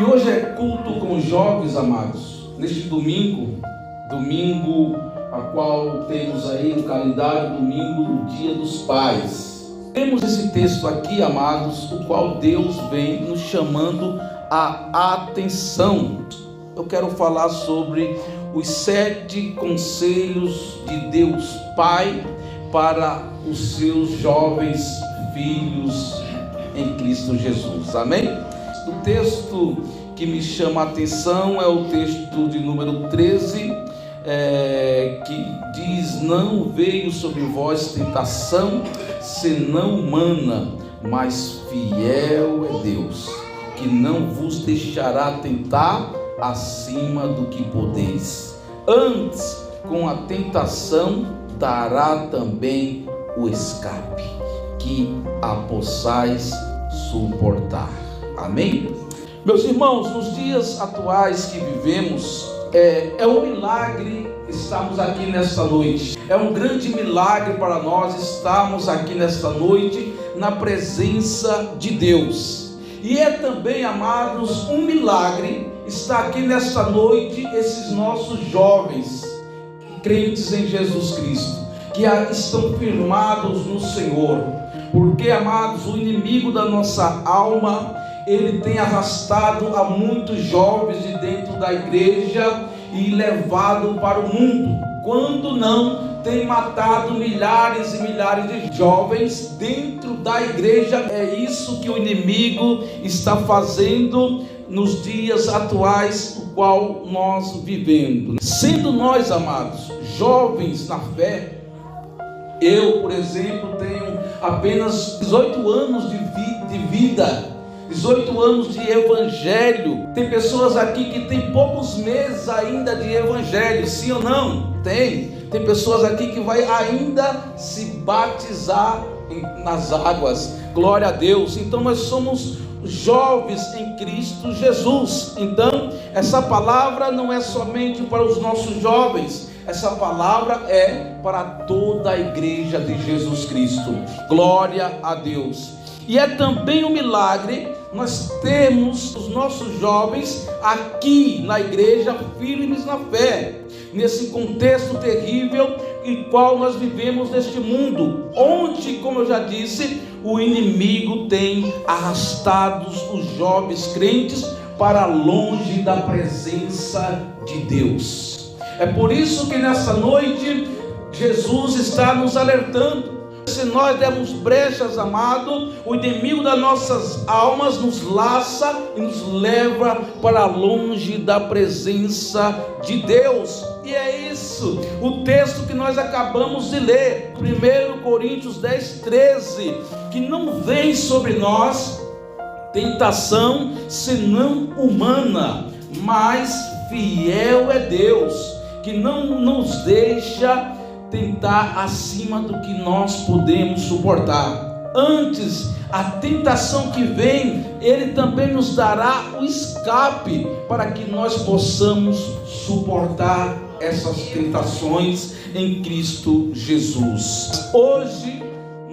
E hoje é culto com os jovens, amados. Neste domingo a qual temos aí no calendário, domingo do Dia dos Pais. Temos esse texto aqui, amados, o qual Deus vem nos chamando a atenção. Eu quero falar sobre os 7 conselhos de Deus Pai para os seus jovens filhos em Cristo Jesus. Amém? O texto que me chama a atenção é o texto de número 13, que diz: não veio sobre vós tentação senão humana, mas fiel é Deus, que não vos deixará tentar acima do que podeis. Antes, com a tentação, dará também o escape, que a possais suportar. Amém? Meus irmãos, nos dias atuais que vivemos, é um milagre estarmos aqui nesta noite. É um grande milagre para nós estarmos aqui nesta noite na presença de Deus. E é também, amados, um milagre estar aqui nesta noite esses nossos jovens crentes em Jesus Cristo, que estão firmados no Senhor. Porque, amados, o inimigo da nossa alma, ele tem arrastado a muitos jovens de dentro da igreja e levado para o mundo, quando não tem matado milhares e milhares de jovens dentro da igreja. É isso que o inimigo está fazendo nos dias atuais, o qual nós vivemos. Sendo nós, amados, jovens na fé, eu, por exemplo, tenho apenas 18 anos de vida, 18 anos de evangelho. Tem pessoas aqui que têm poucos meses ainda de evangelho, sim ou não? Tem pessoas aqui que vai ainda se batizar nas águas. Glória a Deus. Então nós somos jovens em Cristo Jesus. Então essa palavra não é somente para os nossos jovens, essa palavra é para toda a igreja de Jesus Cristo. Glória a Deus. E é também um milagre nós temos os nossos jovens aqui na igreja firmes na fé, nesse contexto terrível em qual nós vivemos neste mundo, onde, como eu já disse, o inimigo tem arrastado os jovens crentes para longe da presença de Deus. É por isso que nessa noite Jesus está nos alertando. Se nós dermos brechas, amado, o inimigo das nossas almas nos laça e nos leva para longe da presença de Deus. E é isso o texto que nós acabamos de ler, 1 Coríntios 10, 13, que não vem sobre nós tentação senão humana, mas fiel é Deus, que não nos deixa tentar acima do que nós podemos suportar. Antes, a tentação que vem, Ele também nos dará o escape para que nós possamos suportar essas tentações em Cristo Jesus. Hoje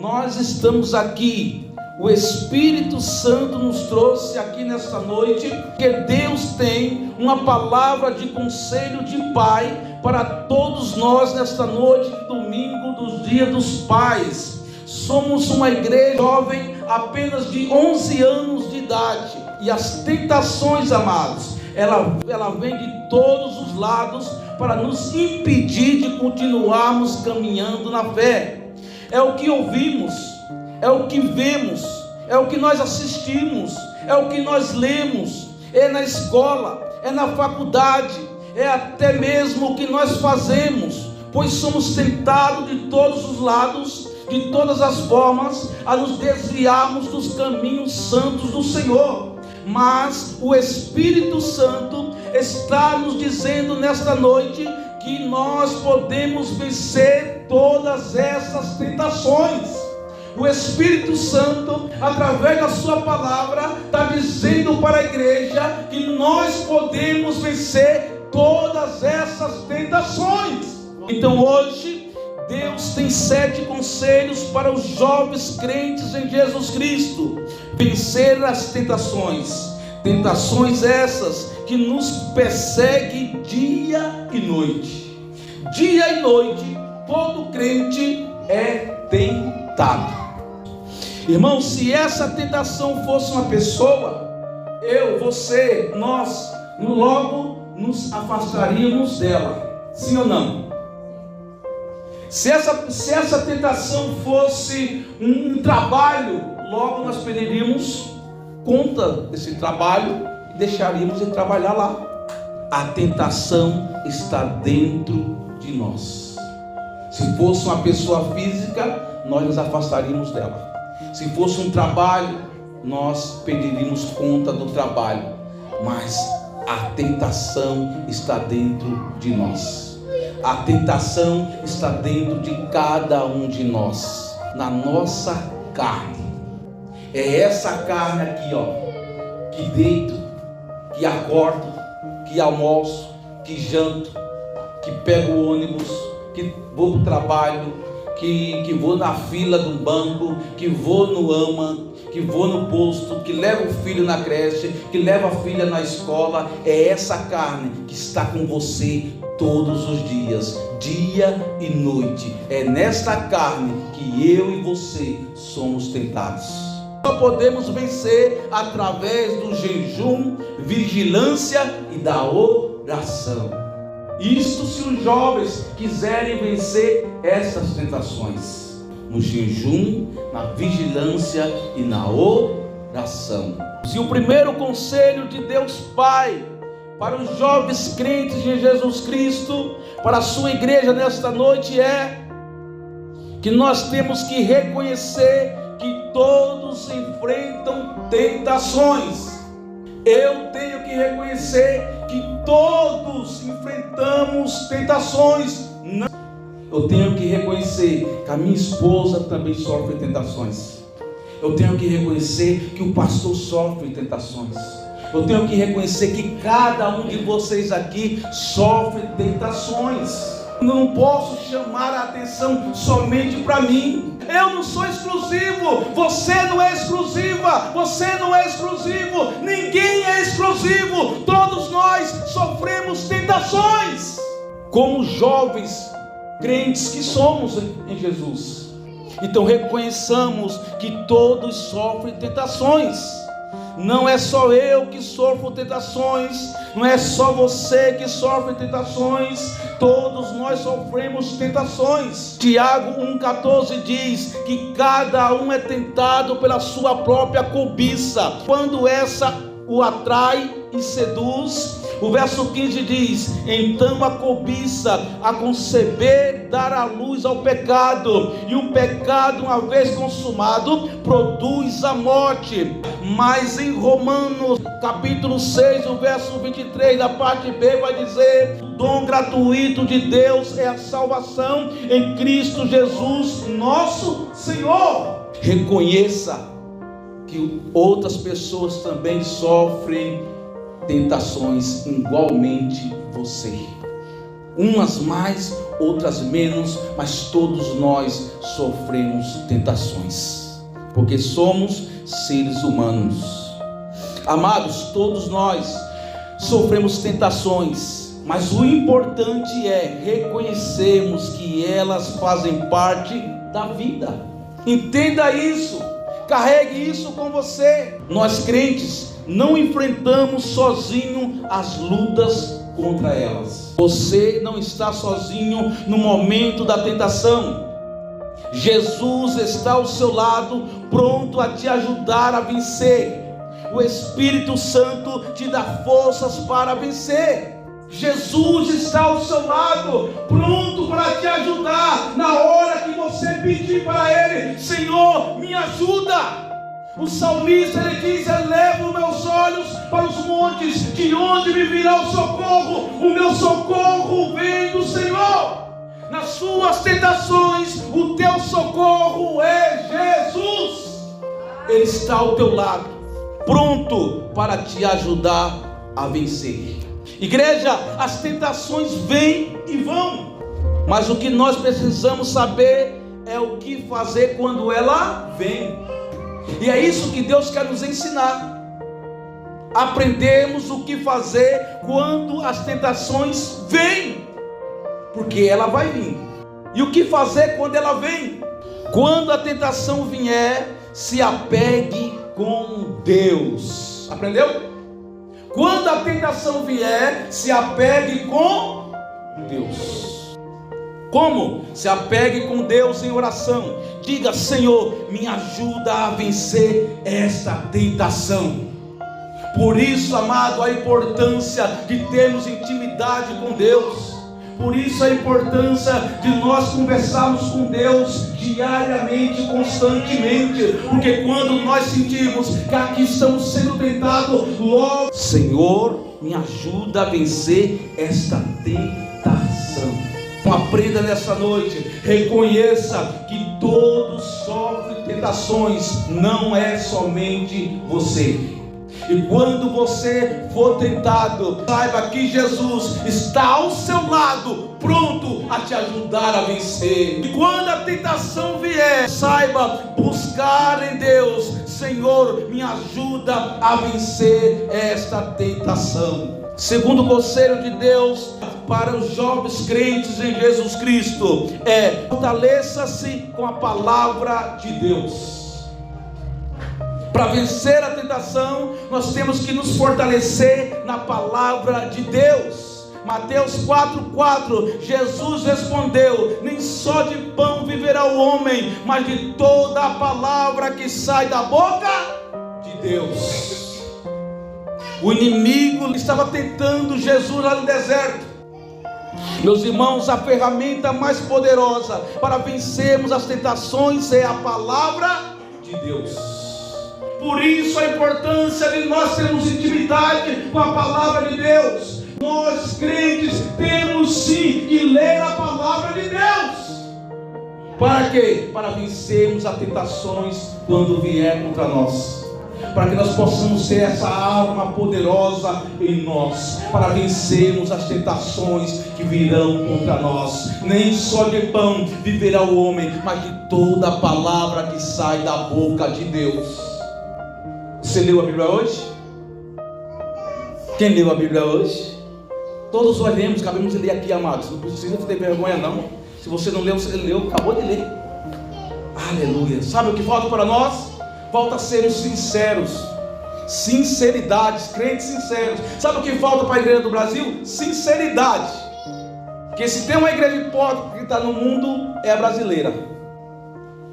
nós estamos aqui, o Espírito Santo nos trouxe aqui nesta noite, que Deus tem uma palavra de conselho de Pai para todos nós nesta noite de domingo dos Dias dos Pais. Somos uma igreja jovem apenas de 11 anos de idade, e as tentações, amados, ela vem de todos os lados para nos impedir de continuarmos caminhando na fé. É o que ouvimos, é o que vemos, é o que nós assistimos, é o que nós lemos, é na escola, é na faculdade, é até mesmo o que nós fazemos, pois somos tentados de todos os lados, de todas as formas, a nos desviarmos dos caminhos santos do Senhor. Mas o Espírito Santo está nos dizendo nesta noite que nós podemos vencer todas essas tentações. O Espírito Santo, através da sua palavra, está dizendo para a igreja que nós podemos vencer todas essas tentações. Então hoje, Deus tem 7 conselhos para os jovens crentes em Jesus Cristo. Vencer as tentações. Tentações essas que nos perseguem dia e noite. Dia e noite, todo crente é tentado. Irmão, se essa tentação fosse uma pessoa, eu, você, nós, logo nos afastaríamos dela. Sim ou não? Se essa tentação fosse um trabalho, logo nós perderíamos conta desse trabalho e deixaríamos de trabalhar lá. A tentação está dentro de nós. Se fosse uma pessoa física, nós nos afastaríamos dela. Se fosse um trabalho, nós perderíamos conta do trabalho. Mas a tentação está dentro de nós. A tentação está dentro de cada um de nós, na nossa carne. É essa carne aqui, ó, que deito, que acordo, que almoço, que janto, que pego o ônibus, que vou para o trabalho, que vou na fila do banco, que vou no AMA, que vou no posto, que levo o filho na creche, que levo a filha na escola. É essa carne que está com você todos os dias, dia e noite. É nesta carne que eu e você somos tentados. Só podemos vencer através do jejum, vigilância e da oração. Isto se os jovens quiserem vencer essas tentações, no jejum, na vigilância e na oração. E o primeiro conselho de Deus Pai para os jovens crentes em Jesus Cristo, para a sua igreja nesta noite, é que nós temos que reconhecer que todos enfrentam tentações. Eu tenho que reconhecer que todos enfrentamos tentações. Eu tenho que reconhecer que a minha esposa também sofre tentações. Eu tenho que reconhecer que o pastor sofre tentações. Eu tenho que reconhecer que cada um de vocês aqui sofre tentações. Não posso chamar a atenção somente para mim. Eu não sou exclusivo. Você não é exclusiva. Você não é exclusivo. Ninguém é exclusivo. Todos nós sofremos tentações, como jovens crentes que somos em Jesus. Então reconheçamos que todos sofrem tentações. Não é só eu que sofro tentações, não é só você que sofre tentações, todos nós sofremos tentações. Tiago 1,14 diz que cada um é tentado pela sua própria cobiça, quando essa o atrai e seduz. O verso 15 diz: então a cobiça, a conceber, dar à luz ao pecado, e o pecado, uma vez consumado, produz a morte. Mas em Romanos capítulo 6, o verso 23, da parte B, vai dizer: o dom gratuito de Deus é a salvação em Cristo Jesus nosso Senhor. Reconheça que outras pessoas também sofrem tentações igualmente você. Umas mais, outras menos, mas todos nós sofremos tentações, porque somos seres humanos. Amados, todos nós sofremos tentações, mas o importante é reconhecermos que elas fazem parte da vida. Entenda isso. Carregue isso com você. Nós crentes não enfrentamos sozinho as lutas contra elas. Você não está sozinho no momento da tentação. Jesus está ao seu lado, pronto a te ajudar a vencer. O Espírito Santo te dá forças para vencer. Jesus está ao seu lado, pronto para te ajudar na hora que você pedir para Ele: Senhor, me ajuda. O salmista, ele diz: elevo meus olhos para os montes, de onde me virá o socorro? O meu socorro vem do Senhor. Nas suas tentações, o teu socorro é Jesus. Ele está ao teu lado, pronto para te ajudar a vencer. Igreja, as tentações vêm e vão, mas o que nós precisamos saber é o que fazer quando ela vem. E é isso que Deus quer nos ensinar. aprendemos o que fazer quando as tentações vêm, porque ela vai vir. E o que fazer quando ela vem? Quando a tentação vier, se apegue com Deus. Aprendeu? Quando a tentação vier, se apegue com Deus. Como? Se apegue com Deus em oração. Diga: Senhor, me ajuda a vencer esta tentação. Por isso, amado, a importância de termos intimidade com Deus. Por isso a importância de nós conversarmos com Deus diariamente, constantemente. Porque quando nós sentimos que aqui estamos sendo tentados, logo, Senhor, me ajuda a vencer esta tentação. Aprenda nessa noite, reconheça que todos sofrem tentações, não é somente você. E quando você for tentado, saiba que Jesus está ao seu lado, pronto a te ajudar a vencer. E quando a tentação vier, saiba buscar em Deus: Senhor, me ajuda a vencer esta tentação. Segundo conselho de Deus para os jovens crentes em Jesus Cristo é: fortaleça-se com a palavra de Deus. Para vencer a tentação, nós temos que nos fortalecer na palavra de Deus. Mateus 4,4, Jesus respondeu: nem só de pão viverá o homem, mas de toda a palavra que sai da boca de Deus. O inimigo estava tentando Jesus lá no deserto. Meus irmãos, a ferramenta mais poderosa para vencermos as tentações é a palavra de Deus. Por isso a importância de nós termos intimidade com a palavra de Deus. Nós crentes temos sim que ler a palavra de Deus. Para quê? Para vencermos as tentações quando vier contra nós. Para que nós possamos ter essa arma poderosa em nós, para vencermos as tentações que virão contra nós. Nem só de pão viverá o homem, mas de toda a palavra que sai da boca de Deus. Você leu a Bíblia hoje? Quem leu a Bíblia hoje? Todos nós lemos, acabamos de ler aqui, amados. Não precisa ter vergonha não. Se você não leu, você leu, acabou de ler. Aleluia. Sabe o que falta para nós? Falta a sermos sinceros. Sinceridade, crentes sinceros. Sabe o que falta para a igreja do Brasil? Sinceridade. Porque se tem uma igreja hipócrita que está no mundo, é a brasileira.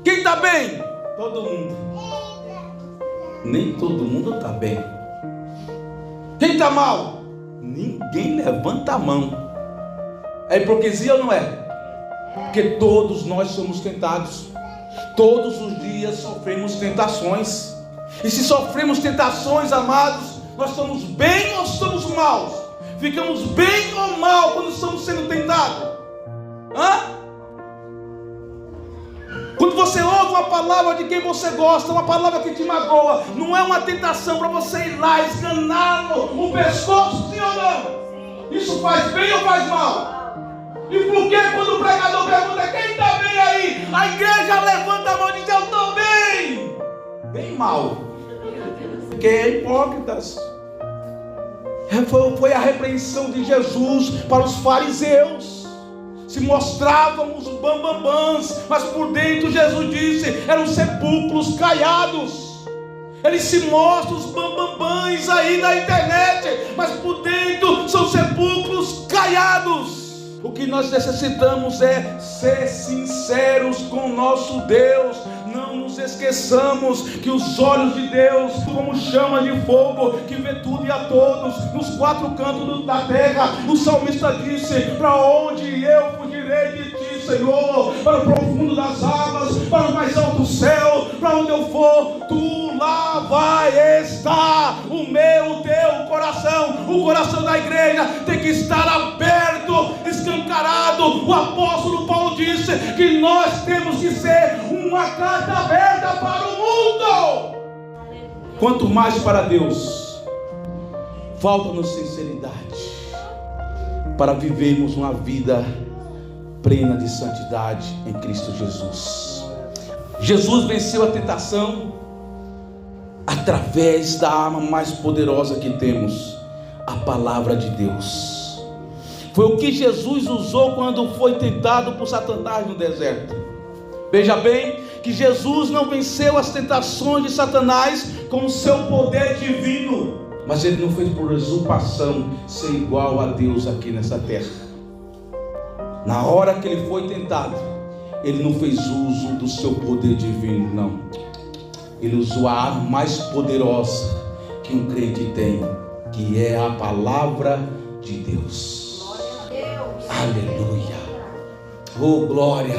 Quem está bem? Todo mundo. Nem todo mundo está bem. Quem está mal? Ninguém levanta a mão. É hipocrisia ou não é? Porque todos nós somos tentados. Todos os dias sofremos tentações. E se sofremos tentações, amados, nós estamos bem ou estamos maus? Ficamos bem ou mal quando estamos sendo tentados? Quando você ouve uma palavra de quem você gosta, uma palavra que te magoa, não é uma tentação para você ir lá esganá-lo o pescoço, sim ou não? Isso faz bem ou faz mal? E por que quando o pregador pergunta quem está bem aí, a igreja levanta a mão e diz: eu estou bem? Bem mal. Porque é hipócritas. Foi a repreensão de Jesus para os fariseus. Se mostravam os bambambãs, mas por dentro Jesus disse: eram sepulcros caiados. Eles se mostram os bambambãs aí na internet, mas por dentro são sepulcros caiados. O que nós necessitamos é ser sinceros com o nosso Deus. Não nos esqueçamos que os olhos de Deus, como chama de fogo, que vê tudo e a todos, nos quatro cantos da terra. O salmista disse: para onde eu fugirei de ti, Senhor? Para o profundo das águas, para o mais alto céu. Para onde eu for, tu lá vai estar. O teu coração, o coração da igreja tem que estar aberto, escancarado. O apóstolo Paulo disse que nós temos que ser uma carta aberta para o mundo. Quanto mais para Deus, falta-nos sinceridade para vivermos uma vida plena de santidade em Cristo Jesus. Jesus venceu a tentação. A através da arma mais poderosa que temos, a palavra de Deus. Foi o que Jesus usou quando foi tentado por Satanás no deserto. Veja bem que Jesus não venceu as tentações de Satanás com o seu poder divino, mas ele não fez por usurpação ser igual a Deus aqui nessa terra. Na hora que ele foi tentado, ele não fez uso do seu poder divino, não. Ele usou a arma mais poderosa que um crente tem, que é a palavra de Deus. Aleluia. Oh, glória.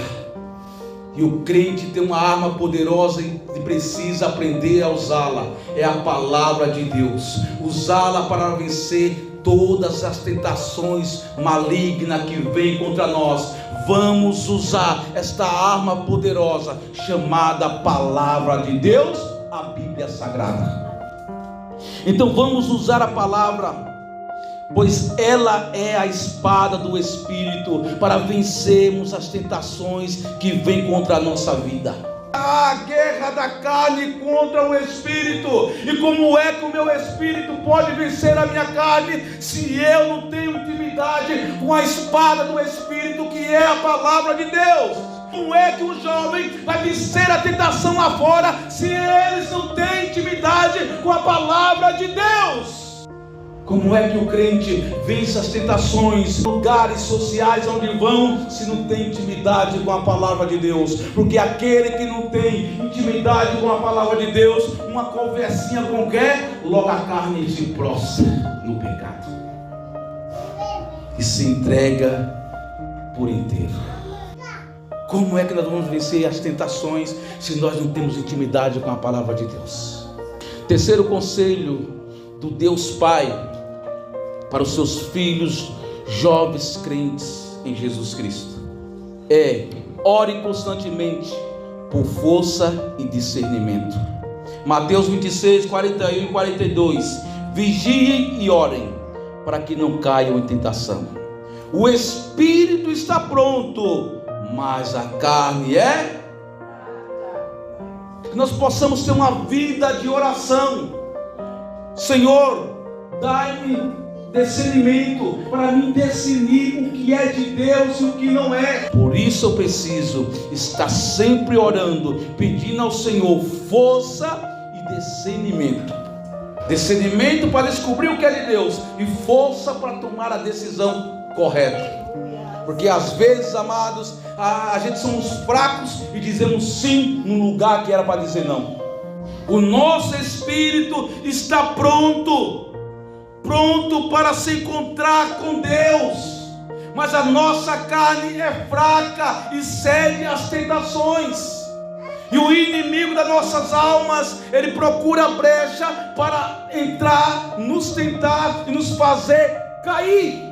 E o crente tem uma arma poderosa e precisa aprender a usá-la. É a palavra de Deus. Usá-la para vencer todas as tentações malignas que vêm contra nós. Vamos usar esta arma poderosa chamada palavra de Deus, a Bíblia Sagrada. Então vamos usar a palavra, pois ela é a espada do Espírito para vencermos as tentações que vêm contra a nossa vida. A guerra da carne contra o Espírito. E como é que o meu Espírito pode vencer a minha carne se eu não tenho intimidade com a espada do Espírito, que é a palavra de Deus? Como é que um jovem vai vencer a tentação lá fora se eles não têm intimidade com a palavra de Deus? Como é que o crente vence as tentações, lugares sociais onde vão, se não tem intimidade com a palavra de Deus? Porque aquele que não tem intimidade com a palavra de Deus, uma conversinha qualquer, logo a carne se prostra no pecado e se entrega por inteiro. Como é que nós vamos vencer as tentações se nós não temos intimidade com a palavra de Deus? Terceiro conselho do Deus Pai para os seus filhos jovens crentes em Jesus Cristo é: ore constantemente por força e discernimento. Mateus 26, 41 e 42. Vigiem e orem para que não caiam em tentação. O espírito está pronto, mas a carne é... Que nós possamos ter uma vida de oração. Senhor, dai-me discernimento para mim discernir o que é de Deus e o que não é. Por isso eu preciso estar sempre orando, pedindo ao Senhor força e discernimento. Discernimento para descobrir o que é de Deus e força para tomar a decisão correta. Porque às vezes, amados, a gente somos fracos e dizemos sim no lugar que era para dizer não. O nosso espírito está pronto para se encontrar com Deus, mas a nossa carne é fraca e cede às tentações. E o inimigo das nossas almas, ele procura brecha para entrar, nos tentar e nos fazer cair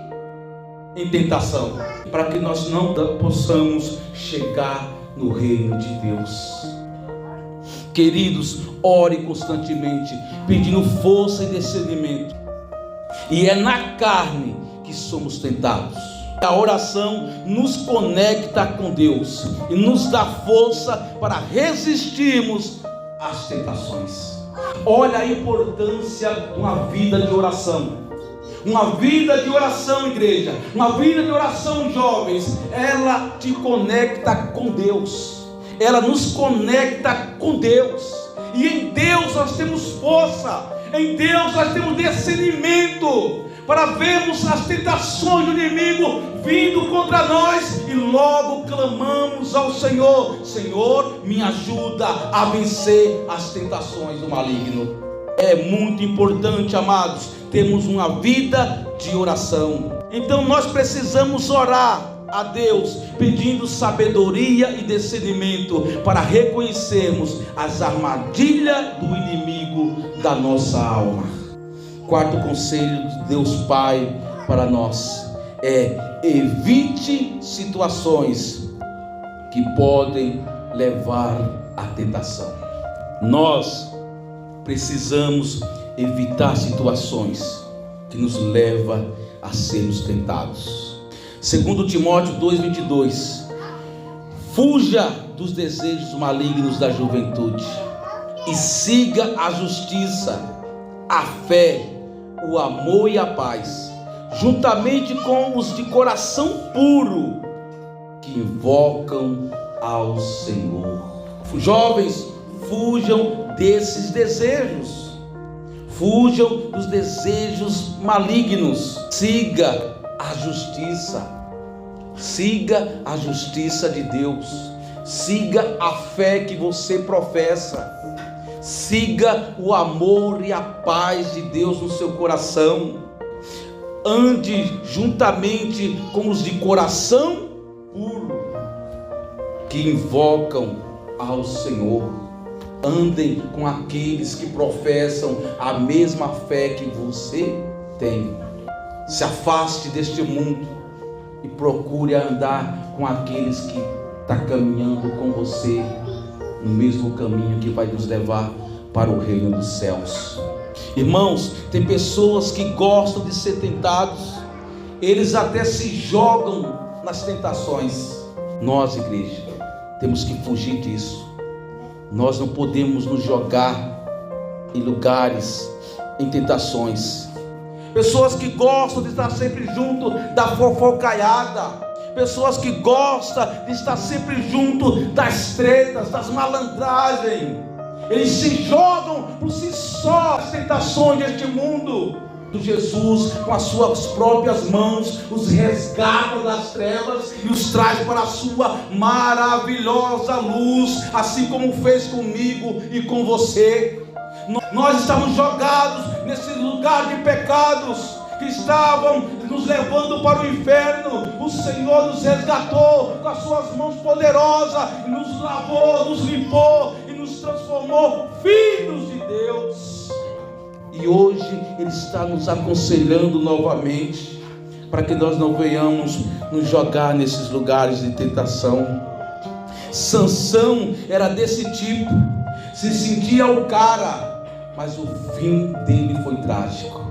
em tentação, para que nós não possamos chegar no reino de Deus. Queridos, ore constantemente, pedindo força e discernimento. E é na carne que somos tentados. A oração nos conecta com Deus e nos dá força para resistirmos às tentações. Olha a importância de uma vida de oração. Uma vida de oração, igreja. Uma vida de oração, jovens. Ela te conecta com Deus. Ela nos conecta com Deus. E em Deus nós temos força. Em Deus nós temos discernimento para vermos as tentações do inimigo vindo contra nós e logo clamamos ao Senhor: Senhor, me ajuda a vencer as tentações do maligno. É muito importante, amados, termos uma vida de oração. Então nós precisamos orar a Deus pedindo sabedoria e discernimento para reconhecermos as armadilhas do inimigo da nossa alma. Quarto conselho de Deus Pai para nós é: evite situações que podem levar à tentação. Nós precisamos evitar situações que nos levam a sermos tentados. Segundo Timóteo 2:22, fuja dos desejos malignos da juventude. e siga a justiça, a fé, o amor e a paz, juntamente com os de coração puro, que invocam ao Senhor. Jovens, fujam desses desejos, fujam dos desejos malignos, siga a justiça, siga a justiça de Deus, siga a fé que você professa, siga o amor e a paz de Deus no seu coração, ande juntamente com os de coração puro, que invocam ao Senhor. Andem com aqueles que professam a mesma fé que você tem. Se afaste deste mundo e procure andar com aqueles que estão caminhando com você no mesmo caminho que vai nos levar para o reino dos céus. Irmãos, tem pessoas que gostam de ser tentados, eles até se jogam nas tentações. Nós, igreja, temos que fugir disso. Nós não podemos nos jogar em lugares, em tentações. Pessoas que gostam de estar sempre junto da fofocaiada, pessoas que gostam de estar sempre junto das tretas, das malandragens. Eles se jogam por si só as tentações deste mundo. Jesus, com as suas próprias mãos, os resgata das trevas e os traz para a sua maravilhosa luz, assim como fez comigo e com você. Nós estamos jogados nesse lugar de pecados que estavam nos levando para o inferno. O Senhor nos resgatou com as suas mãos poderosas, nos lavou, nos limpou e nos transformou filhos de Deus. E hoje Ele está nos aconselhando novamente, para que nós não venhamos nos jogar nesses lugares de tentação. Sansão era desse tipo, se sentia o cara, mas o fim dele foi trágico.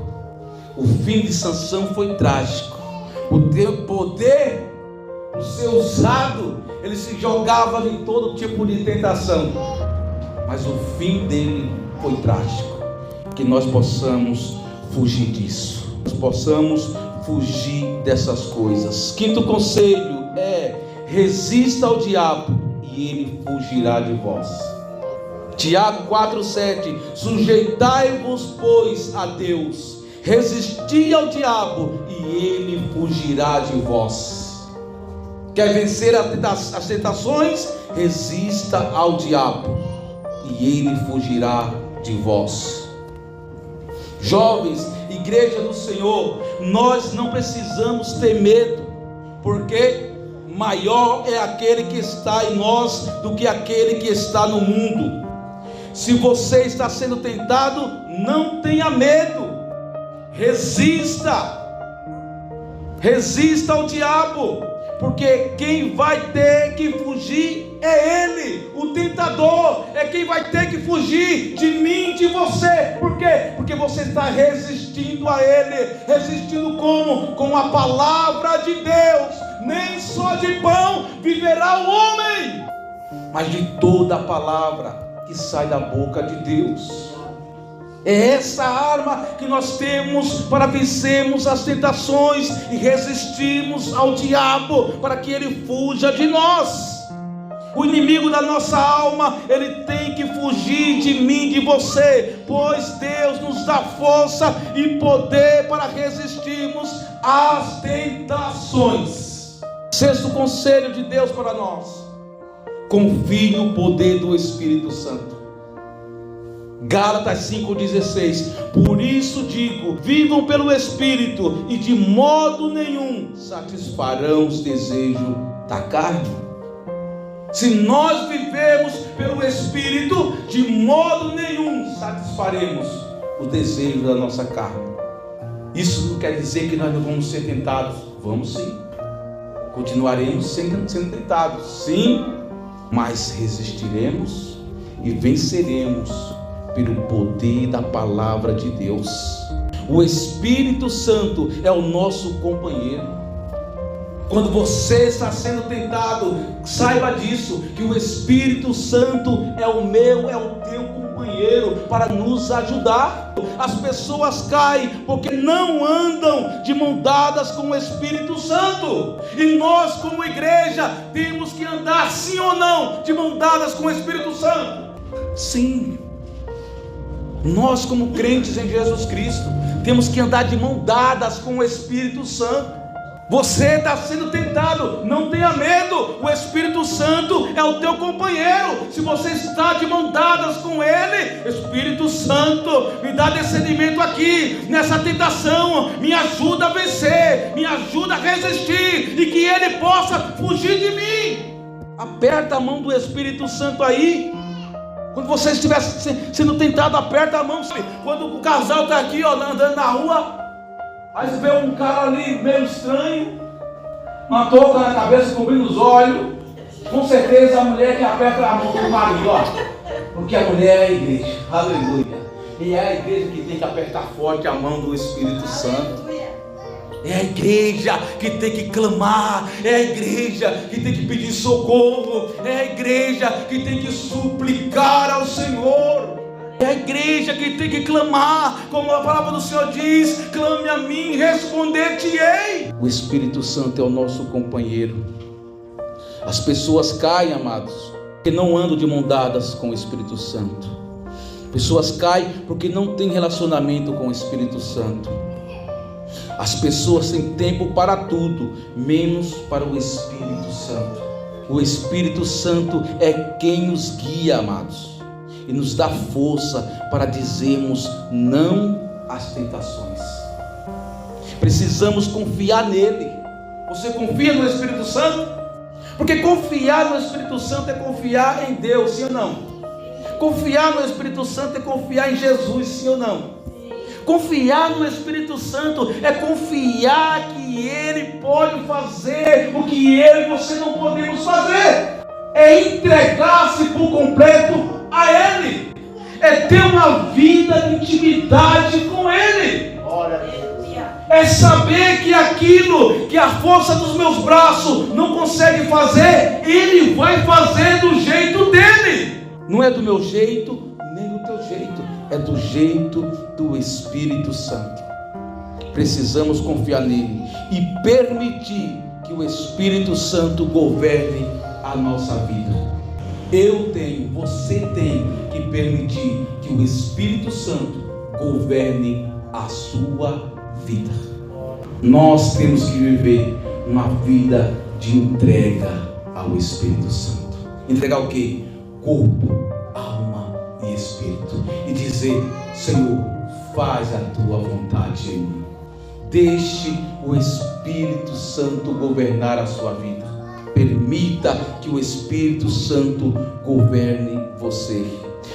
O fim de Sansão foi trágico. O teu poder, o ser usado, ele se jogava em todo tipo de tentação, mas o fim dele foi trágico. Que nós possamos fugir disso, nós possamos fugir dessas coisas. Quinto conselho é: resista ao diabo e ele fugirá de vós. Tiago 4,7: sujeitai-vos, pois, a Deus, resisti ao diabo e ele fugirá de vós. Quer vencer as tentações? Resista ao diabo e ele fugirá de vós. Jovens, igreja do Senhor, nós não precisamos ter medo, porque maior é aquele que está em nós do que aquele que está no mundo. Se você está sendo tentado, não tenha medo, resista ao diabo, porque quem vai ter que fugir é ele. O tentador é quem vai ter que fugir de mim, de você. Por quê? Porque você está resistindo a ele. Resistindo como? Com a palavra de Deus. Nem só de pão viverá o homem, mas de toda a palavra que sai da boca de Deus. É essa arma que nós temos para vencermos as tentações e resistirmos ao diabo, para que ele fuja de nós. O inimigo da nossa alma, ele tem que fugir de mim, de você, pois Deus nos dá força e poder para resistirmos às tentações. Sexto conselho de Deus para nós: confie no poder do Espírito Santo. Gálatas 5,16: por isso digo, vivam pelo Espírito, e de modo nenhum satisfarão os desejos da carne. Se nós vivemos pelo Espírito, de modo nenhum satisfaremos os desejos da nossa carne. Isso não quer dizer que nós não vamos ser tentados. Vamos sim, continuaremos sendo tentados, sim, mas resistiremos e venceremos pelo poder da palavra de Deus. O Espírito Santo é o nosso companheiro. Quando você está sendo tentado, saiba disso, que o Espírito Santo é o meu, é o teu companheiro. companheiro para nos ajudar. As pessoas caem porque não andam de mão dadas com o Espírito Santo. E nós, como igreja, temos que andar, sim ou não, de mão dadas com o Espírito Santo? Sim. Nós, como crentes em Jesus Cristo, temos que andar de mão dadas com o Espírito Santo. Você está sendo tentado, não tenha medo, o Espírito Santo é o teu companheiro. Se você está de mão dadas com Ele, Espírito Santo, me dá discernimento aqui, nessa tentação, me ajuda a vencer, me ajuda a resistir, e que Ele possa fugir de mim. Aperta a mão do Espírito Santo aí. Quando você estiver sendo tentado, aperta a mão. Quando o casal está aqui, ó, andando na rua, aí você vê um cara ali meio estranho, uma touca na cabeça cobrindo os olhos, com certeza a mulher que aperta a mão do marido, ó, porque a mulher é a igreja, aleluia, e é a igreja que tem que apertar forte a mão do Espírito Santo. É a igreja que tem que clamar, é a igreja que tem que pedir socorro, é a igreja que tem que suplicar ao Senhor. É a igreja que tem que clamar, como a palavra do Senhor diz: clame a mim, responder-te-ei. O Espírito Santo é o nosso companheiro. As pessoas caem, amados, porque não andam de mão dadas com o Espírito Santo. Pessoas caem porque não têm relacionamento com o Espírito Santo. As pessoas têm tempo para tudo, menos para o Espírito Santo. O Espírito Santo é quem nos guia, amados, e nos dá força para dizermos não às tentações. Precisamos confiar nele. Você confia no Espírito Santo? Porque confiar no Espírito Santo é confiar em Deus, sim ou não? Confiar no Espírito Santo é confiar em Jesus, sim ou não? Confiar no Espírito Santo é confiar que Ele pode fazer o que eu e você não podemos fazer. É entregar-se por completo a Ele. É ter uma vida de intimidade com Ele. É saber que aquilo que a força dos meus braços não consegue fazer, Ele vai fazer do jeito dele. Não é do meu jeito, nem do teu jeito. É do jeito do Espírito Santo. Precisamos confiar nele e permitir que o Espírito Santo governe a nossa vida. Você tem que permitir que o Espírito Santo governe a sua vida. Nós temos que viver uma vida de entrega ao Espírito Santo. Entregar o quê? Corpo, alma e espírito. E dizer: Senhor, faz a tua vontade em mim. Deixe o Espírito Santo governar a sua vida. Permita que o Espírito Santo governe você.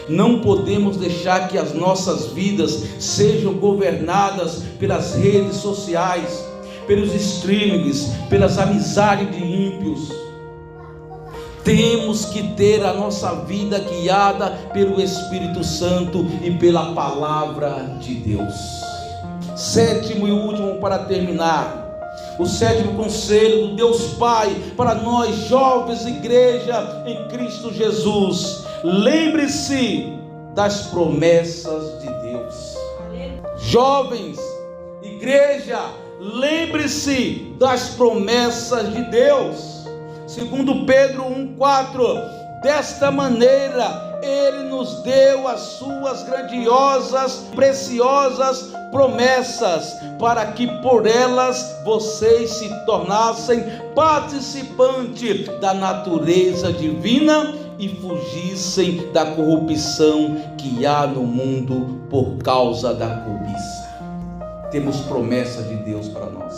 Não podemos deixar que as nossas vidas sejam governadas pelas redes sociais, pelos streamings, pelas amizades de ímpios. Temos que ter a nossa vida guiada pelo Espírito Santo e pela palavra de Deus. Sétimo e último, para terminar, o sétimo conselho do Deus Pai para nós, jovens, igreja em Cristo Jesus: lembre-se das promessas de Deus. Jovens, igreja, lembre-se das promessas de Deus. Segundo Pedro 1,4: desta maneira Ele nos deu as suas grandiosas, preciosas promessas, para que por elas vocês se tornassem participantes da natureza divina e fugissem da corrupção que há no mundo por causa da cobiça. Temos promessa de Deus para nós.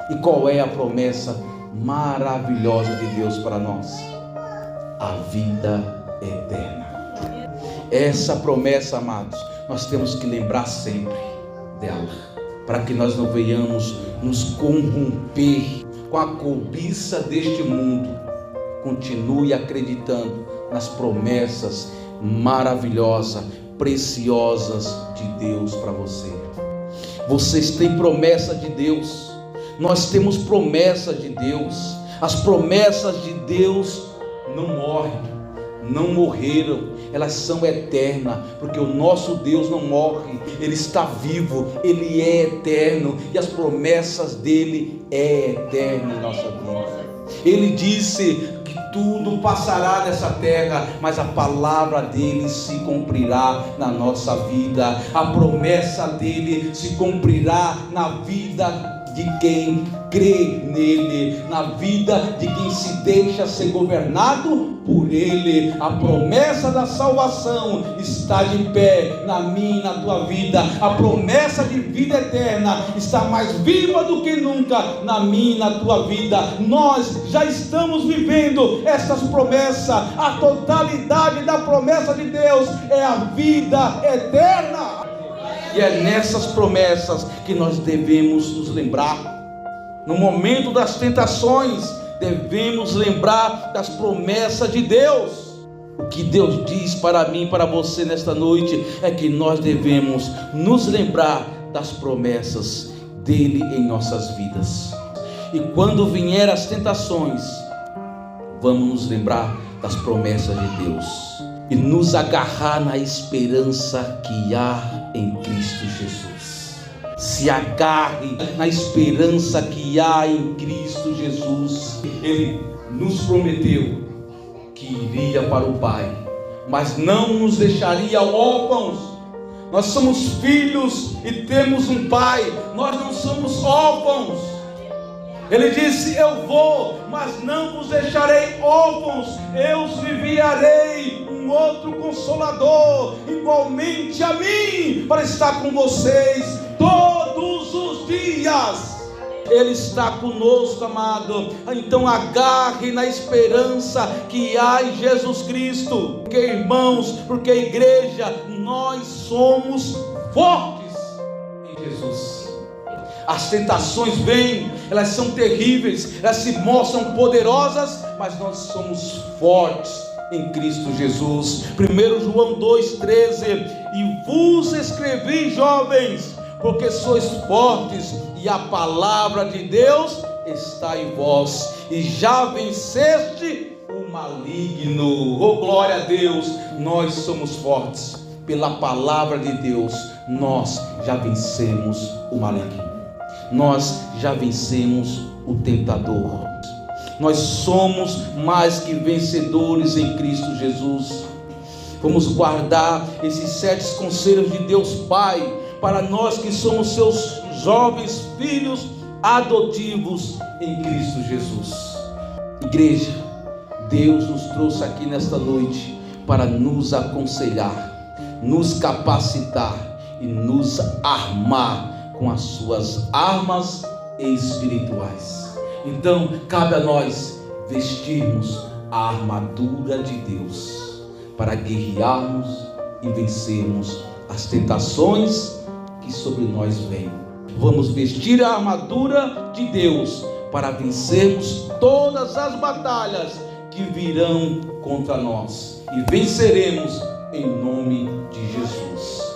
E qual é a promessa maravilhosa de Deus para nós? A vida eterna. Essa promessa, amados, nós temos que lembrar sempre dela, para que nós não venhamos nos corromper com a cobiça deste mundo. Continue acreditando nas promessas maravilhosas, preciosas de Deus para você. Vocês têm promessa de Deus. Nós temos promessa de Deus. As promessas de Deus não morrem. não morreram, elas são eternas, porque o nosso Deus não morre, Ele está vivo, Ele é eterno, e as promessas dEle é eterna em nossa vida. Ele disse que tudo passará nessa terra, mas a palavra dEle se cumprirá na nossa vida, a promessa dEle se cumprirá na vida de quem crê nele, na vida de quem se deixa ser governado por ele. A promessa da salvação está de pé na minha e na tua vida. A promessa de vida eterna está mais viva do que nunca na minha e na tua vida. Nós já estamos vivendo essas promessas. A totalidade da promessa de Deus é a vida eterna. E é nessas promessas que nós devemos nos lembrar. No momento das tentações, devemos lembrar das promessas de Deus. O que Deus diz para mim e para você nesta noite é que nós devemos nos lembrar das promessas dele em nossas vidas. E quando vier as tentações, vamos nos lembrar das promessas de Deus e nos agarrar na esperança que há em Cristo Jesus. Se agarre na esperança que há em Cristo Jesus. Ele nos prometeu que iria para o Pai, mas não nos deixaria órfãos. Nós somos filhos e temos um Pai, nós não somos órfãos. Ele disse: eu vou, mas não vos deixarei órfãos, eu vos enviarei um outro Consolador, igualmente a mim, para estar com vocês todos os dias. Ele está conosco, amado. Então agarre na esperança que há em Jesus Cristo. Porque, irmãos, porque igreja, nós somos fortes em Jesus. As tentações vêm, elas são terríveis, elas se mostram poderosas, mas nós somos fortes em Cristo Jesus. 1 João 2,13: e vos escrevi, jovens, porque sois fortes, e a palavra de Deus está em vós, e já venceste o maligno. Oh, glória a Deus! Nós somos fortes, pela palavra de Deus, nós já vencemos o maligno. Nós já vencemos o tentador. Nós somos mais que vencedores em Cristo Jesus. Vamos guardar esses 7 conselhos de Deus Pai para nós que somos seus jovens filhos adotivos em Cristo Jesus. Igreja, Deus nos trouxe aqui nesta noite para nos aconselhar, nos capacitar e nos armar com as suas armas espirituais. Então cabe a nós vestirmos a armadura de Deus para guerrearmos e vencermos as tentações que sobre nós vêm. Vamos vestir a armadura de Deus para vencermos todas as batalhas que virão contra nós, e venceremos em nome de Jesus.